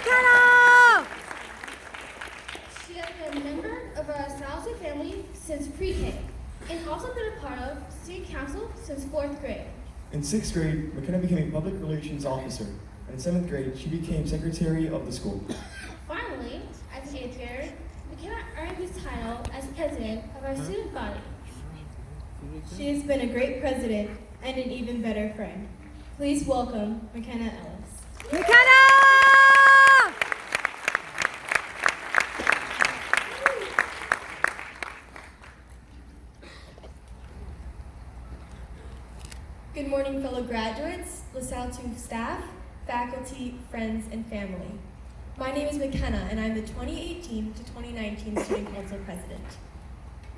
McKenna! She has been a member of our Salsa family since pre-K and also been a part of student council since 4th grade. In 6th grade, McKenna became a public relations officer, and in 7th grade, she became secretary of the school. Finally, as an 8th grader, McKenna earned this title as president of our student body. She has been a great president and an even better friend. Please welcome McKenna Ellis. McKenna! Good morning, fellow graduates, LaSalle 2 staff, faculty, friends, and family. My name is McKenna, and I'm the 2018 to 2019 Student Council President.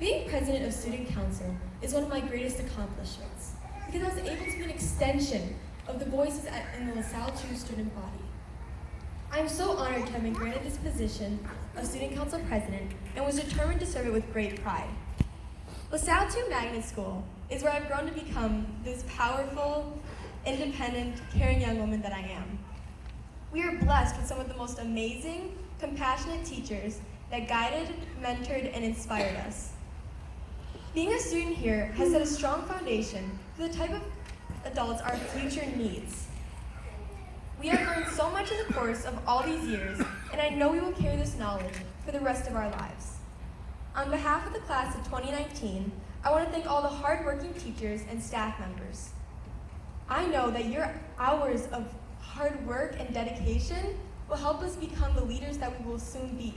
Being President of Student Council is one of my greatest accomplishments because I was able to be an extension of the voices in the LaSalle 2 student body. I'm so honored to have been granted this position of Student Council President and was determined to serve it with great pride. LaSalle 2 Magnet School is where I've grown to become this powerful, independent, caring young woman that I am. We are blessed with some of the most amazing, compassionate teachers that guided, mentored, and inspired us. Being a student here has set a strong foundation for the type of adults our future needs. We have learned so much in the course of all these years, and I know we will carry this knowledge for the rest of our lives. On behalf of the class of 2019, I want to thank all the hardworking teachers and staff members. I know that your hours of hard work and dedication will help us become the leaders that we will soon be.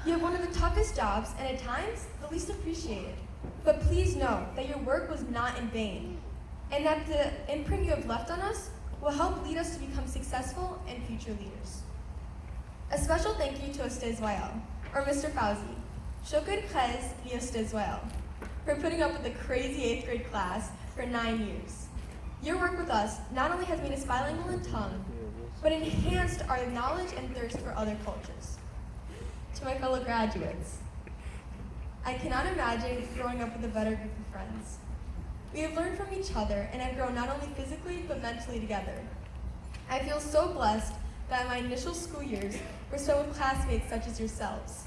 You have one of the toughest jobs and at times the least appreciated. But please know that your work was not in vain and that the imprint you have left on us will help lead us to become successful and future leaders. A special thank you to Ustaz Wael, or Mr. Fauzi, Shukr Khez li Ustaz Wael, for putting up with the crazy 8th grade class for 9 years. Your work with us not only has made us bilingual in tongue, but enhanced our knowledge and thirst for other cultures. To my fellow graduates, I cannot imagine growing up with a better group of friends. We have learned from each other and have grown not only physically, but mentally together. I feel so blessed that my initial school years were spent with classmates such as yourselves.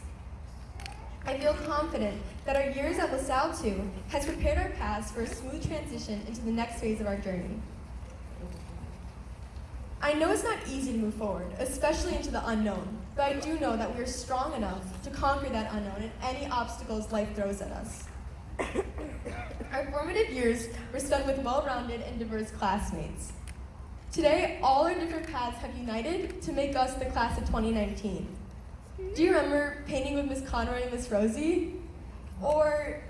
I feel confident that our years at LaSalle 2 has prepared our paths for a smooth transition into the next phase of our journey. I know it's not easy to move forward, especially into the unknown, but I do know that we are strong enough to conquer that unknown and any obstacles life throws at us. Our formative years were spent with well-rounded and diverse classmates. Today, all our different paths have united to make us the class of 2019. Do you remember painting with Miss Conroy and Miss Rosie? Or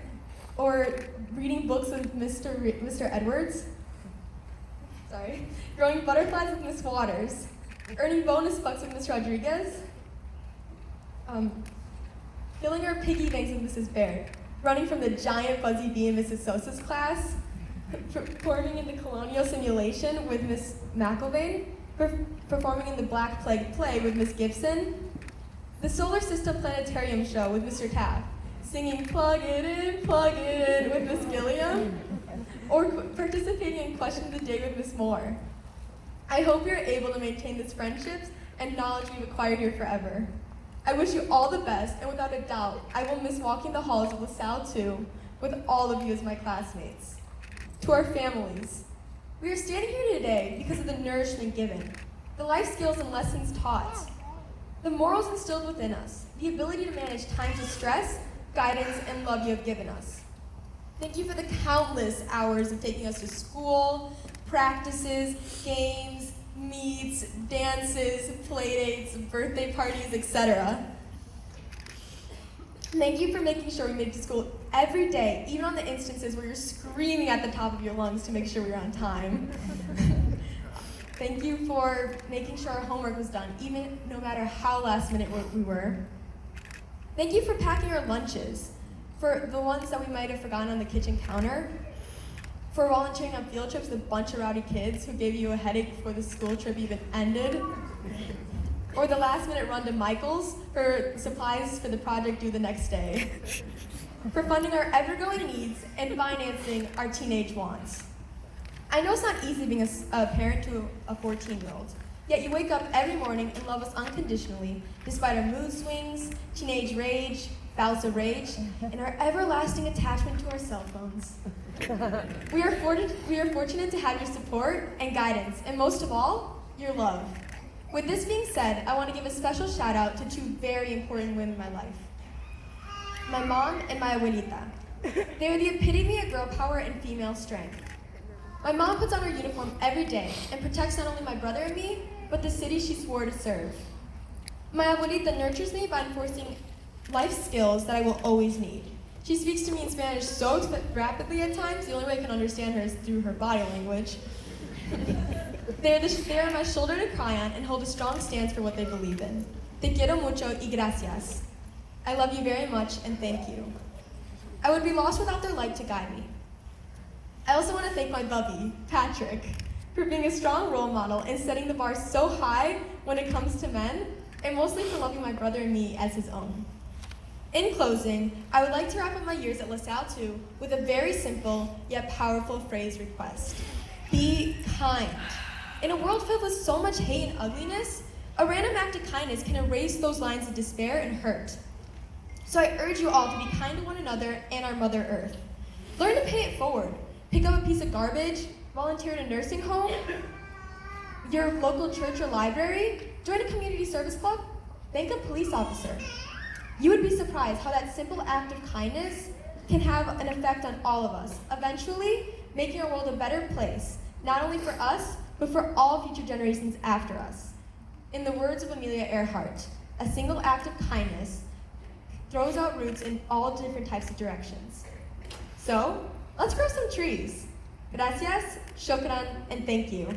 reading books with Mr. Edwards? Sorry. Growing butterflies with Miss Waters? Earning bonus bucks with Miss Rodriguez? Filling our piggy banks with Mrs. Baird? Running from the giant fuzzy bee in Mrs. Sosa's class? Performing in the colonial simulation with Miss McElvain? Performing in the Black Plague play with Miss Gibson? The Solar System Planetarium show with Mr. Taft, singing Plug It In with Miss Gilliam, or participating in Question of the Day with Miss Moore. I hope you're able to maintain this friendships and knowledge we've acquired here forever. I wish you all the best, and without a doubt, I will miss walking the halls of LaSalle 2 with all of you as my classmates. To our families, we are standing here today because of the nourishment given, the life skills and lessons taught, the morals instilled within us, the ability to manage times of stress, guidance, and love you have given us. Thank you for the countless hours of taking us to school, practices, games, meets, dances, playdates, birthday parties, etc. Thank you for making sure we made it to school every day, even on the instances where you're screaming at the top of your lungs to make sure we were on time. Thank you for making sure our homework was done, even no matter how last minute we were. Thank you for packing our lunches, for the ones that we might have forgotten on the kitchen counter, for volunteering on field trips with a bunch of rowdy kids who gave you a headache before the school trip even ended, or the last minute run to Michael's for supplies for the project due the next day, for funding our ever-growing needs and financing our teenage wants. I know it's not easy being a parent to a 14-year-old, Yet you wake up every morning and love us unconditionally, despite our mood swings, teenage rage, bouts of rage, and our everlasting attachment to our cell phones. We are fortunate to have your support and guidance, and most of all, your love. With this being said, I want to give a special shout out to two very important women in my life. My mom and my abuelita. They are the epitome of girl power and female strength. My mom puts on her uniform every day and protects not only my brother and me, but the city she swore to serve. My abuelita nurtures me by enforcing life skills that I will always need. She speaks to me in Spanish so rapidly at times, the only way I can understand her is through her body language. They are my shoulder to cry on and hold a strong stance for what they believe in. Te quiero mucho y gracias. I love you very much and thank you. I would be lost without their light to guide me. I also want to thank my bubby, Patrick, for being a strong role model and setting the bar so high when it comes to men, and mostly for loving my brother and me as his own. In closing, I would like to wrap up my years at LaSalle 2 with a very simple yet powerful phrase request. Be kind. In a world filled with so much hate and ugliness, a random act of kindness can erase those lines of despair and hurt. So I urge you all to be kind to one another and our Mother Earth. Learn to pay it forward. Pick up a piece of garbage, volunteer at a nursing home, your local church or library, join a community service club, thank a police officer. You would be surprised how that simple act of kindness can have an effect on all of us, eventually making our world a better place, not only for us, but for all future generations after us. In the words of Amelia Earhart, a single act of kindness throws out roots in all different types of directions. So, let's grow some trees. Gracias, shukran, and thank you.